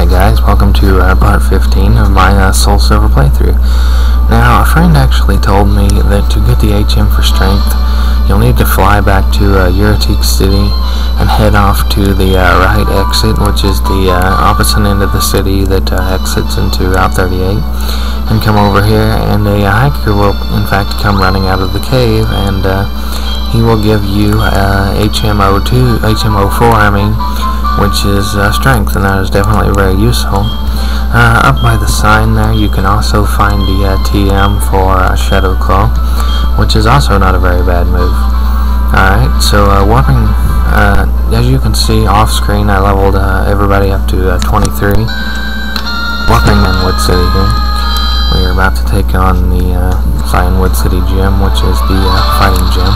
Alright guys, welcome to part 15 of my Soul Silver playthrough. Now, a friend actually told me that to get the HM for strength, you'll need to fly back to Eurotique City and head off to the right exit, which is the opposite end of the city that exits into Route 38, and come over here, and a hiker will in fact come running out of the cave, and he will give you HM04, which is strength, and that is definitely very useful. Up by the sign there, you can also find the TM for Shadow Claw, which is also not a very bad move. Alright, so warping, as you can see off screen, I leveled everybody up to 23. Warping in Wood City here. We are about to take on the Wood City Gym, which is the fighting gym.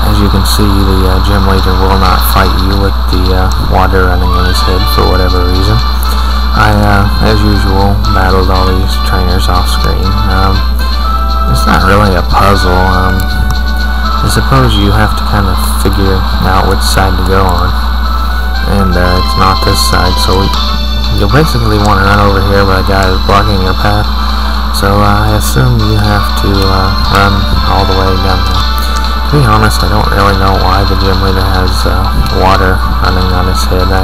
As you can see, the gym leader will not fight you with the water running in his head for whatever reason. I, as usual, battled all these trainers off screen. It's not really a puzzle. I suppose you have to kind of figure out which side to go on. And it's not this side, so you'll basically want to run over here, but a guy is blocking your path. So I assume you have to run all the way down there. To be honest, I don't really know why the gym leader has water running on his head. I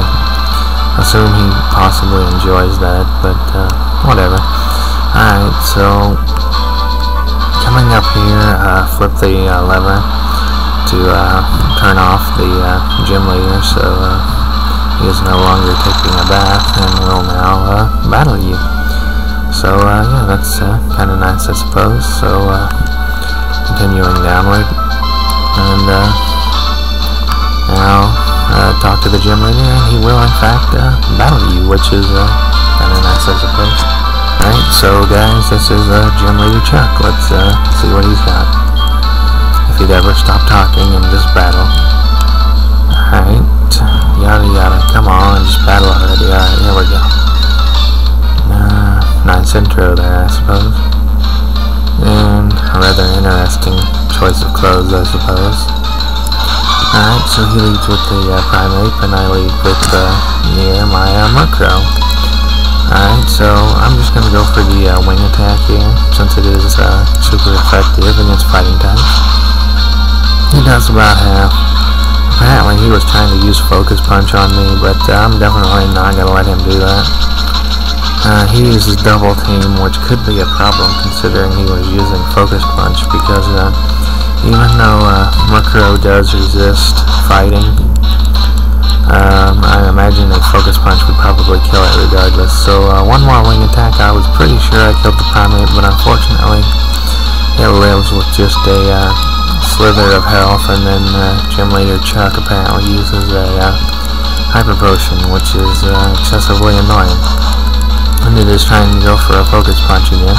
assume he possibly enjoys that, but whatever. Alright, so coming up here, flip the lever to turn off the gym leader, so he is no longer taking a bath and will now battle you. So yeah, that's kind of nice, I suppose. So continuing downward. And now talk to the gym leader, and he will in fact battle you, which is kind of nice, I suppose. Alright, so guys, this is gym leader Chuck. Let's see what he's got. If he'd ever stop talking and just battle. Alright, yada yada, come on, just battle already. Alright, here we go. Nice intro there, I suppose. And a rather interesting choice of clothes, I suppose. Alright, so he leads with the Primate, and I lead with near my Murkrow. Alright, so I'm just going to go for the wing attack here, since it is super effective against fighting types. He does about half. Apparently he was trying to use Focus Punch on me, but I'm definitely not going to let him do that. He uses Double Team, which could be a problem considering he was using Focus Punch, because even though Murkrow does resist fighting, I imagine a Focus Punch would probably kill it regardless. So one more wing attack, I was pretty sure I killed the Primate, but unfortunately it lives with just a slither of health, and then Gym Leader Chuck apparently uses a Hyper Potion, which is excessively annoying. And it is trying to go for a Focus Punch again,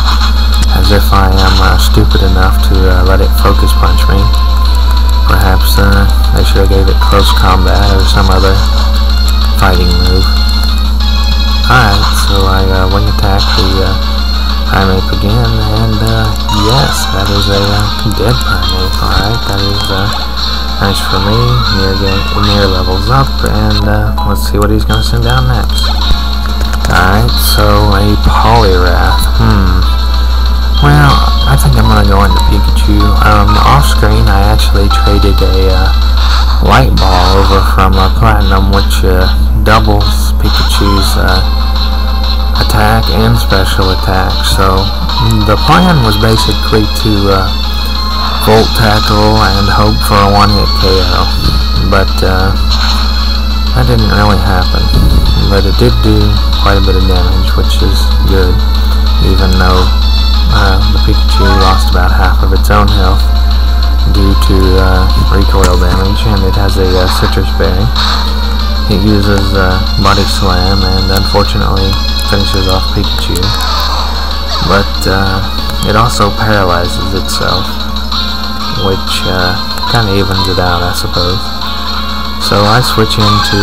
as if I am stupid enough to let it Focus Punch me. Perhaps I should have gave it Close Combat or some other fighting move. Alright, so I wing attack the Primate again, and yes, that is a dead Primate. Alright, that is nice for me. Near levels up, and let's see what he's going to send down next. Alright, so a Poliwrath. Well, I think I'm going to go into Pikachu. Off screen, I actually traded a Light Ball over from Platinum, which doubles Pikachu's attack and special attack. So the plan was basically to Volt Tackle and hope for a one-hit KO, but that didn't really happen. But it did do quite a bit of damage, which is good, even though the Pikachu lost about half of its own health due to recoil damage, and it has a Citrus Berry. It uses Body Slam and unfortunately finishes off Pikachu, but it also paralyzes itself, which kind of evens it out, I suppose. So I switch into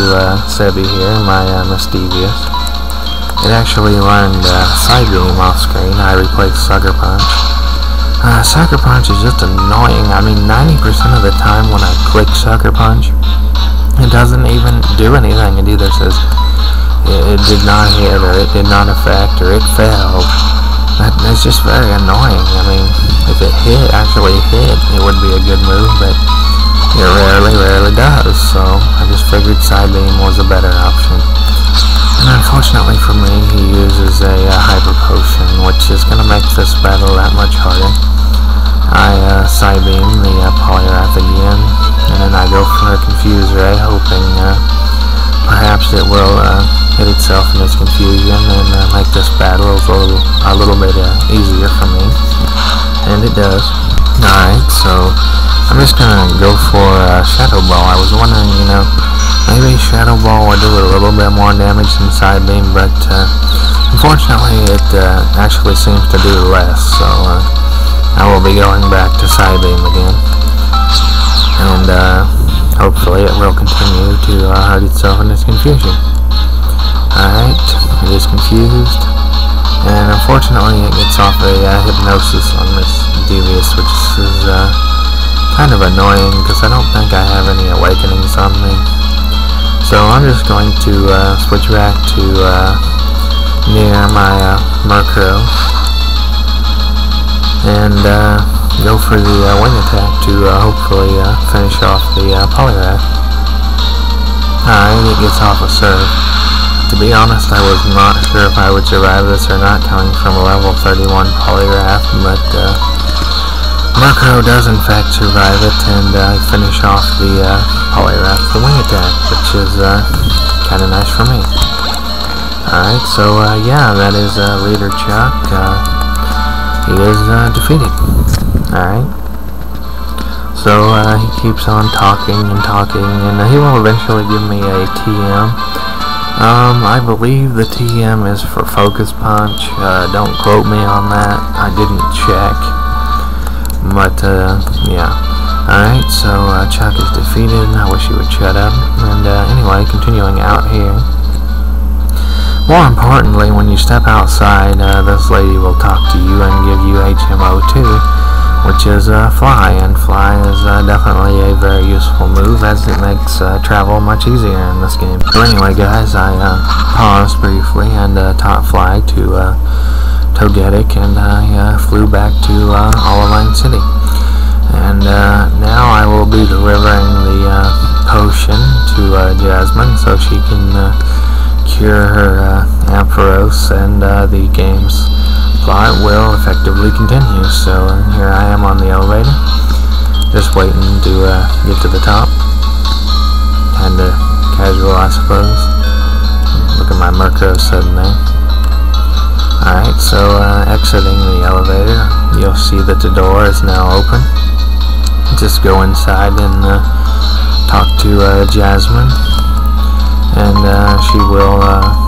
Sebi here, my Mischievous. It actually learned Side Beam off screen. I replaced Sucker Punch. Sucker Punch is just annoying. I mean, 90% of the time when I click Sucker Punch, it doesn't even do anything. It either says it did not hit, or it did not affect, or it failed. That's just very annoying. I mean, if it actually hit, it would be a good move, but it rarely does. So I just figured side beam was a better option. And unfortunately for me, he uses a hyper potion, which is going to make this battle that much harder. I side beam the Polyrath again, and then I go for a Confuse Ray, hoping perhaps it will hit itself in its confusion and make this battle a little bit easier for me. And it does. Alright, so I'm just gonna go for Shadow Ball. I was wondering, maybe Shadow Ball would do a little bit more damage than Side Beam, but unfortunately it actually seems to do less, so I will be going back to Side Beam again. And hopefully it will continue to hurt itself in its confusion. Alright, it is confused, and unfortunately it gets off a hypnosis on this Devious, which is kind of annoying because I don't think I have any awakenings on me. So I'm just going to switch back to near my Murkrow and go for the wing attack to hopefully finish off the Polyrath. Alright, it gets off a Surf. To be honest, I was not sure if I would survive this or not, coming from a level 31 Polyrath, but Murkrow does in fact survive it, and I finish off the Polyrath, the wing attack, which is kind of nice for me. Alright, so yeah, that is Leader Chuck. He is defeated. Alright. So he keeps on talking, and he will eventually give me a TM. I believe the TM is for Focus Punch. Don't quote me on that. I didn't check. But, yeah. Alright, so Chuck is defeated. I wish he would shut up. And anyway, continuing out here. More importantly, when you step outside, this lady will talk to you and give you HMO2, which is Fly, and Fly is definitely a very useful move, as it makes travel much easier in this game. So anyway, guys, I paused briefly and taught Fly to Togetic, and I flew back to Olivine City. And now I will be delivering the potion to Jasmine so she can cure her Ampharos, and the game's plot will effectively continue. So here I am on the elevator, just waiting to get to the top. Kinda casual, I suppose. Look at my Murkrow sitting there. Alright, so exiting the elevator, you'll see that the door is now open. Just go inside and talk to Jasmine, and she will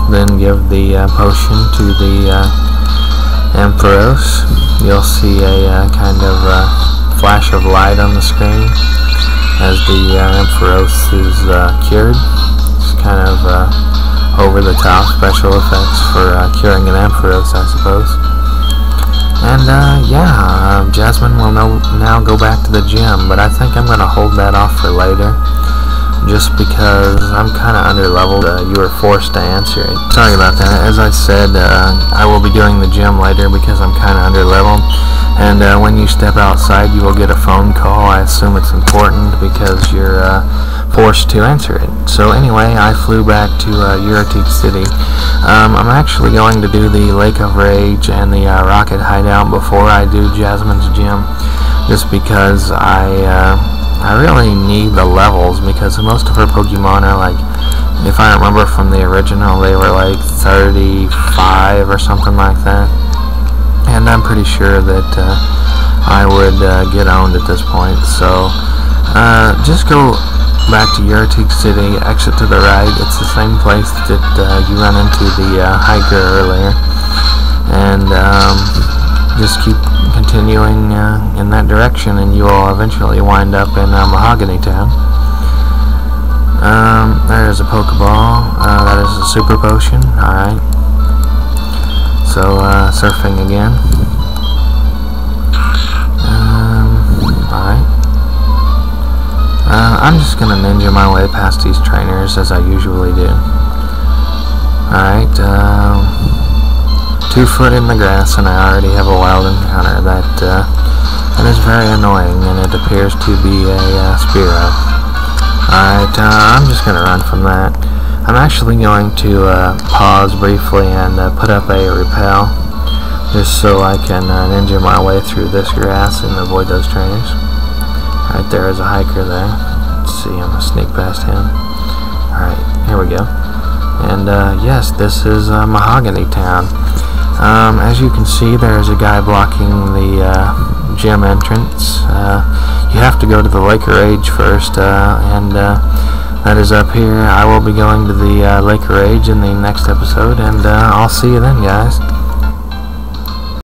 then give the potion to the Ampharos. You'll see a kind of flash of light on the screen as the Ampharos is cured. It's kind of over-the-top special effects for curing an Ampharos, I suppose. And yeah, Jasmine will now go back to the gym, but I think I'm going to hold that off for later, just because I'm kind of under-leveled. You were forced to answer it. Sorry about that. As I said, I will be doing the gym later because I'm kind of under-leveled. And when you step outside, you will get a phone call. I assume it's important because you're forced to answer it. So anyway, I flew back to Uratique City. I'm actually going to do the Lake of Rage and the Rocket Hideout before I do Jasmine's gym, just because I really need the levels, because most of her Pokemon are like, if I remember from the original, they were like 35 or something like that. And I'm pretty sure that I would get owned at this point. So just go back to Uratique City, exit to the right. It's the same place that you run into the hiker earlier. And just keep continuing in that direction, and you will eventually wind up in Mahogany Town. There's a Pokeball. That is a Super Potion. Alright. So, surfing again. Alright. I'm just gonna ninja my way past these trainers as I usually do. Alright, 2 foot in the grass, and I already have a wild encounter. That is very annoying, and it appears to be a Spearow. Alright, I'm just going to run from that. I'm actually going to pause briefly and put up a repel, just so I can ninja my way through this grass and avoid those trainers. Right there is a hiker there. Let's see, I'm going to sneak past him. Alright, here we go. And yes, this is Mahogany Town. As you can see, there's a guy blocking the gym entrance. You have to go to the Laker Age first, and that is up here. I will be going to the Laker Age in the next episode, and I'll see you then, guys.